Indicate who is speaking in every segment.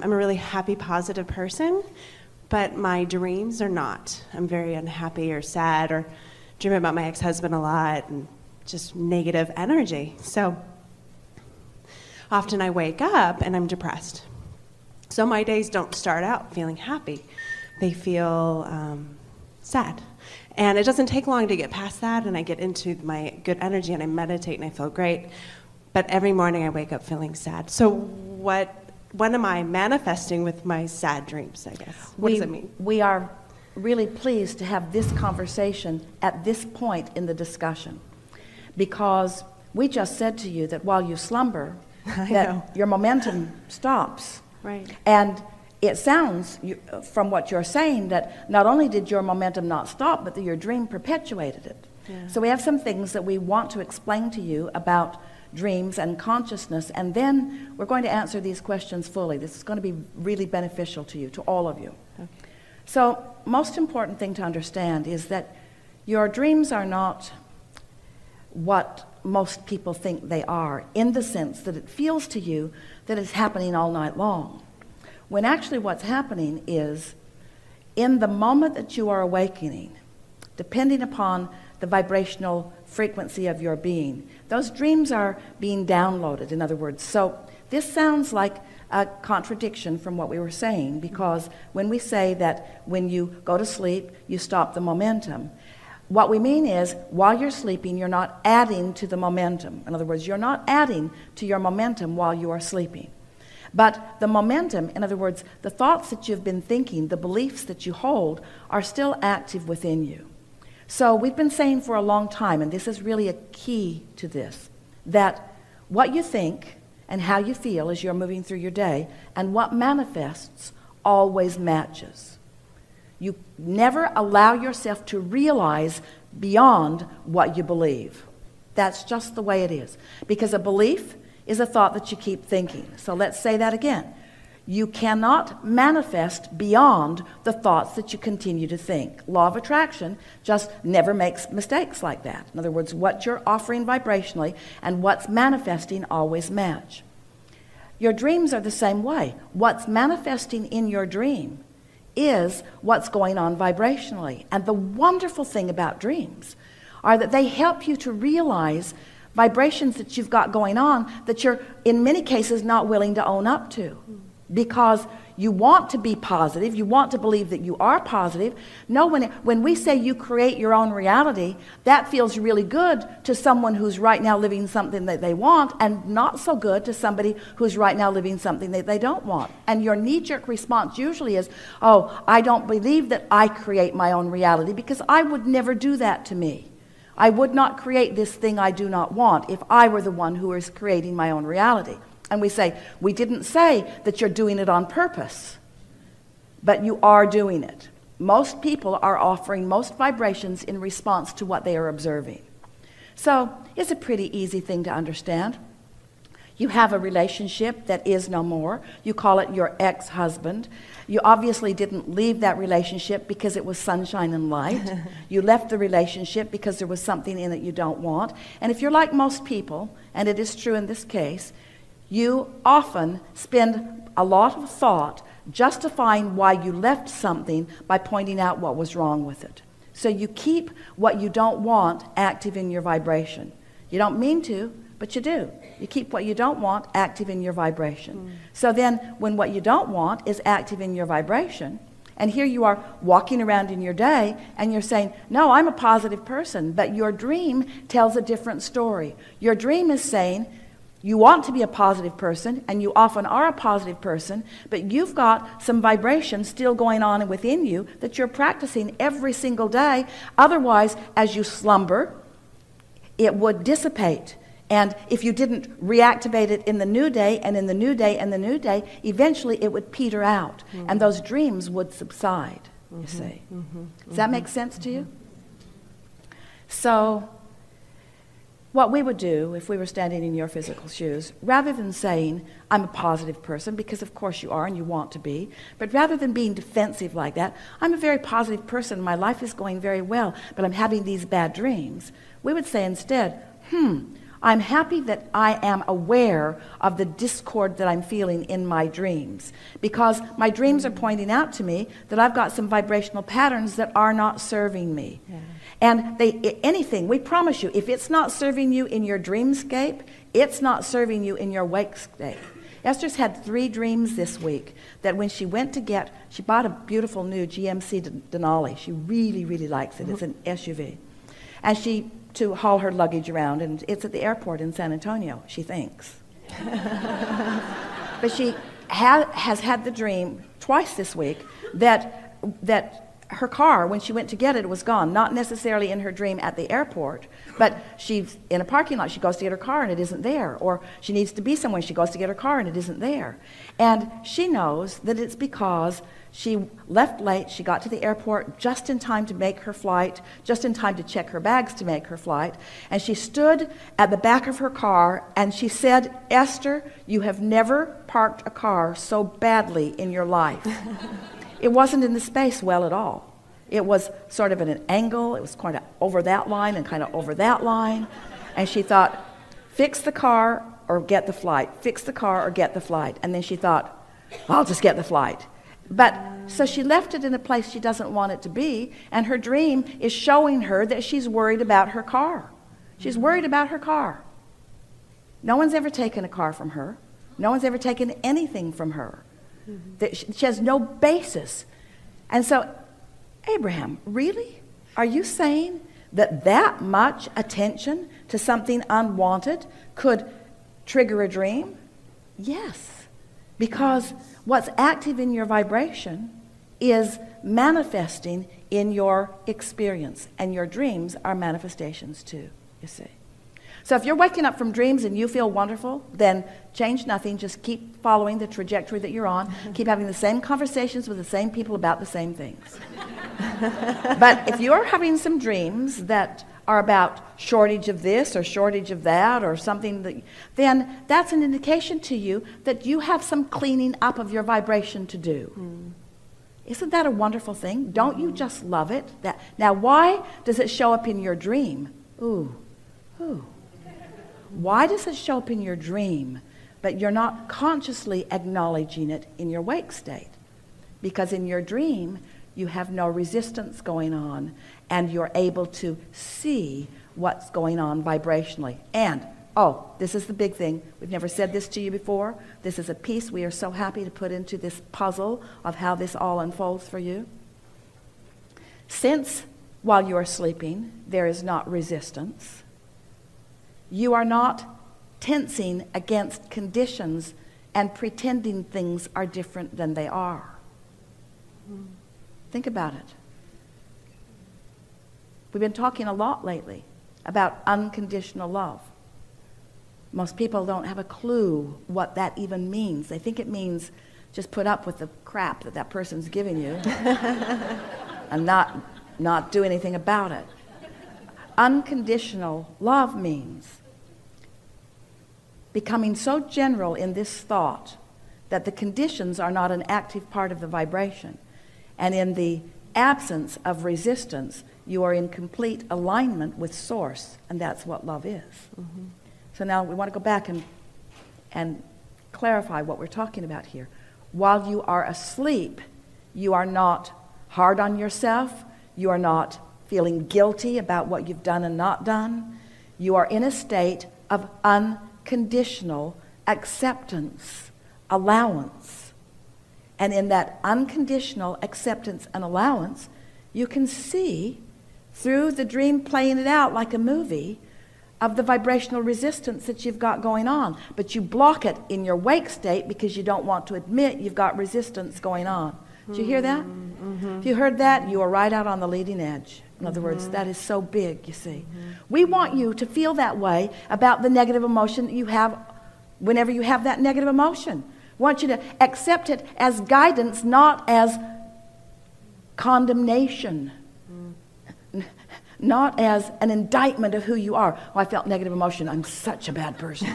Speaker 1: I'm a really happy, positive person, but my dreams are not. I'm very unhappy or sad or dream about my ex-husband a lot and just negative energy. So often I wake up and I'm depressed. So my days don't start out feeling happy. They feel sad. And it doesn't take long to get past that, and I get into my good energy and I meditate and I feel great. But every morning I wake up feeling sad. So what am I manifesting with my sad dreams, I guess? What does it mean?
Speaker 2: We are really pleased to have this conversation at this point in the discussion, because we just said to you that while you slumber, that your momentum stops.
Speaker 1: Right.
Speaker 2: And it sounds, from what you're saying, that not only did your momentum not stop, but that your dream perpetuated it.
Speaker 1: Yeah.
Speaker 2: So we have some things that we want to explain to you about dreams and consciousness, and then we're going to answer these questions fully. This is going to be really beneficial to you, to all of you.
Speaker 1: Okay.
Speaker 2: So, most important thing to understand is that your dreams are not what most people think they are, in the sense that it feels to you that it's happening all night long. When actually what's happening is, in the moment that you are awakening, depending upon the vibrational frequency of your being, those dreams are being downloaded, in other words. So this sounds like a contradiction from what we were saying, because when we say that when you go to sleep, you stop the momentum, what we mean is, while you're sleeping, you're not adding to the momentum. In other words, you're not adding to your momentum while you are sleeping. But the momentum, in other words, the thoughts that you've been thinking, the beliefs that you hold, are still active within you. So we've been saying for a long time, and this is really a key to this, that what you think and how you feel as you're moving through your day and what manifests always matches. You never allow yourself to realize beyond what you believe. That's just the way it is. Because a belief is a thought that you keep thinking. So let's say that again. You cannot manifest beyond the thoughts that you continue to think. Law of attraction just never makes mistakes like that. In other words, what you're offering vibrationally and what's manifesting always match. Your dreams are the same way. What's manifesting in your dream is what's going on vibrationally. And the wonderful thing about dreams are that they help you to realize vibrations that you've got going on that you're, in many cases, not willing to own up to. Because you want to be positive, you want to believe that you are positive. No, when we say you create your own reality, that feels really good to someone who's right now living something that they want, and not so good to somebody who's right now living something that they don't want. And your knee-jerk response usually is, oh, I don't believe that I create my own reality, because I would never do that to me. I would not create this thing I do not want if I were the one who is creating my own reality. And we say, we didn't say that you're doing it on purpose, but you are doing it. Most people are offering most vibrations in response to what they are observing. So it's a pretty easy thing to understand. You have a relationship that is no more. You call it your ex-husband. You obviously didn't leave that relationship because it was sunshine and light. You left the relationship because there was something in it you don't want. And if you're like most people, and it is true in this case, you often spend a lot of thought justifying why you left something by pointing out what was wrong with it. So you keep what you don't want active in your vibration. You don't mean to, but you do. You keep what you don't want active in your vibration. So then when what you don't want is active in your vibration, and here you are walking around in your day and you're saying, no, I'm a positive person, but your dream tells a different story. Your dream is saying, you want to be a positive person, and you often are a positive person, but you've got some vibration still going on within you that you're practicing every single day. Otherwise, as you slumber, it would dissipate. And if you didn't reactivate it in the new day, and in the new day, and the new day, eventually it would peter out, and those dreams would subside, you see. Does that make sense to you? So what we would do if we were standing in your physical shoes, rather than saying, I'm a positive person, because of course you are and you want to be, but rather than being defensive like that, I'm a very positive person, my life is going very well, but I'm having these bad dreams, we would say instead, I'm happy that I am aware of the discord that I'm feeling in my dreams, because my dreams are pointing out to me that I've got some vibrational patterns that are not serving me. Yeah. And anything, we promise you, if it's not serving you in your dreamscape, it's not serving you in your wake state. Esther's had 3 dreams this week that when she went to she bought a beautiful new GMC Denali. She really, really likes it. It's an SUV. And to haul her luggage around, and it's at the airport in San Antonio, she thinks. But she has had the dream twice this week that her car, when she went to get it, was gone. Not necessarily in her dream at the airport, but she's in a parking lot. She goes to get her car and it isn't there. Or she needs to be somewhere. She goes to get her car and it isn't there. And she knows that it's because she left late. She got to the airport just in time to make her flight, just in time to check her bags to make her flight. And she stood at the back of her car and she said, "Esther, you have never parked a car so badly in your life." It wasn't in the space well at all. It was sort of at an angle. It was kind of over that line and kind of over that line. And she thought, fix the car or get the flight. Fix the car or get the flight. And then she thought, I'll just get the flight. But so she left it in a place she doesn't want it to be, and her dream is showing her that she's worried about her car. She's worried about her car. No one's ever taken a car from her. No one's ever taken anything from her. She has no basis. And so, Abraham, really? Are you saying that much attention to something unwanted could trigger a dream? Yes, because what's active in your vibration is manifesting in your experience, and your dreams are manifestations too, you see. So if you're waking up from dreams and you feel wonderful, then change nothing. Just keep following the trajectory that you're on. Keep having the same conversations with the same people about the same things. But if you're having some dreams that are about shortage of this or shortage of that or something, then that's an indication to you that you have some cleaning up of your vibration to do. Isn't that a wonderful thing? Don't you just love it? Now, why does it show up in your dream? Ooh. Why does it show up in your dream, but you're not consciously acknowledging it in your wake state? Because in your dream, you have no resistance going on, and you're able to see what's going on vibrationally. And, this is the big thing. We've never said this to you before. This is a piece we are so happy to put into this puzzle of how this all unfolds for you. Since, while you are sleeping, there is not resistance, you are not tensing against conditions and pretending things are different than they are. Think about it. We've been talking a lot lately about unconditional love. Most people don't have a clue what that even means. They think it means just put up with the crap that person's giving you and not do anything about it. Unconditional love means becoming so general in this thought that the conditions are not an active part of the vibration. And in the absence of resistance, you are in complete alignment with Source, and that's what love is. Mm-hmm. So now we want to go back and clarify what we're talking about here. While you are asleep, you are not hard on yourself. You are not feeling guilty about what you've done and not done. You are in a state of unconditional acceptance, allowance. And in that unconditional acceptance and allowance, you can see through the dream playing it out like a movie of the vibrational resistance that you've got going on. But you block it in your wake state because you don't want to admit you've got resistance going on. Did you hear that? Mm-hmm. If you heard that, you are right out on the leading edge. In other words, that is so big, you see. We want you to feel that way about the negative emotion that you have whenever you have that negative emotion. We want you to accept it as guidance, not as condemnation. Not as an indictment of who you are. Oh, I felt negative emotion. I'm such a bad person.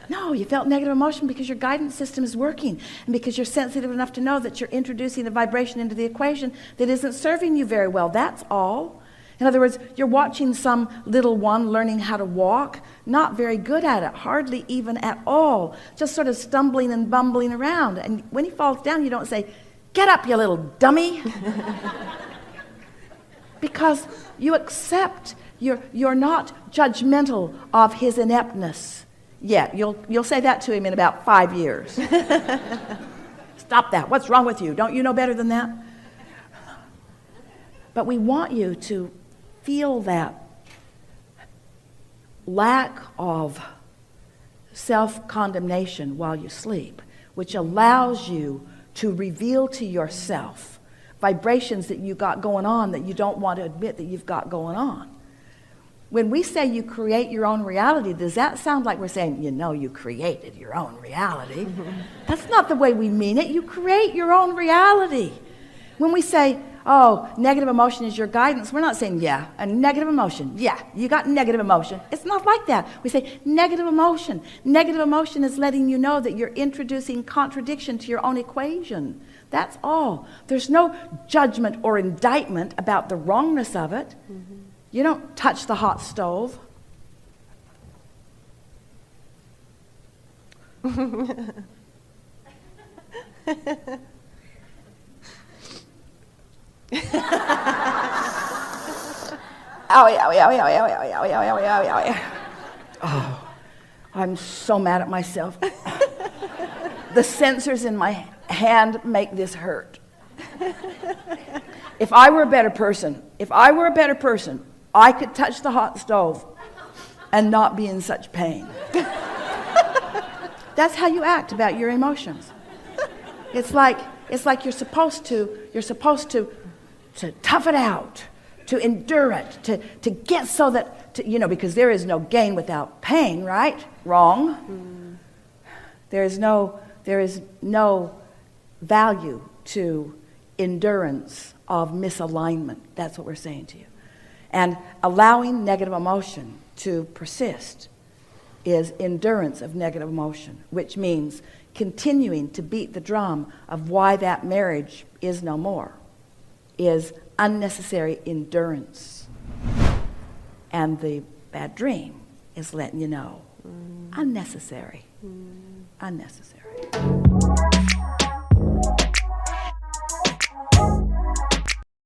Speaker 2: No, you felt negative emotion because your guidance system is working and because you're sensitive enough to know that you're introducing a vibration into the equation that isn't serving you very well. That's all. In other words, you're watching some little one learning how to walk, not very good at it, hardly even at all, just sort of stumbling and bumbling around. And when he falls down, you don't say, "Get up, you little dummy." Because you accept, you're not judgmental of his ineptness yet. You'll say that to him in about 5 years. "Stop that. What's wrong with you? Don't you know better than that?" But we want you to feel that lack of self-condemnation while you sleep, which allows you to reveal to yourself vibrations that you got going on that you don't want to admit that you've got going on. When we say you create your own reality, does that sound like we're saying, you created your own reality? That's not the way we mean it. You create your own reality. When we say, "Oh, negative emotion is your guidance," we're not saying, a negative emotion. Yeah, you got negative emotion. It's not like that. We say negative emotion. Negative emotion is letting you know that you're introducing contradiction to your own equation. That's all. There's no judgment or indictment about the wrongness of it. Mm-hmm. You don't touch the hot stove. Oh, I'm so mad at myself. The sensors in my hand make this hurt. If I were a better person, I could touch the hot stove and not be in such pain. That's how you act about your emotions. It's like you're supposed to tough it out, to endure it, to get so that, because there is no gain without pain, right? Wrong. There is no value to endurance of misalignment. That's what we're saying to you. And allowing negative emotion to persist is endurance of negative emotion, which means continuing to beat the drum of why that marriage is no more, is unnecessary endurance. And the bad dream is letting you know, unnecessary. Unnecessary.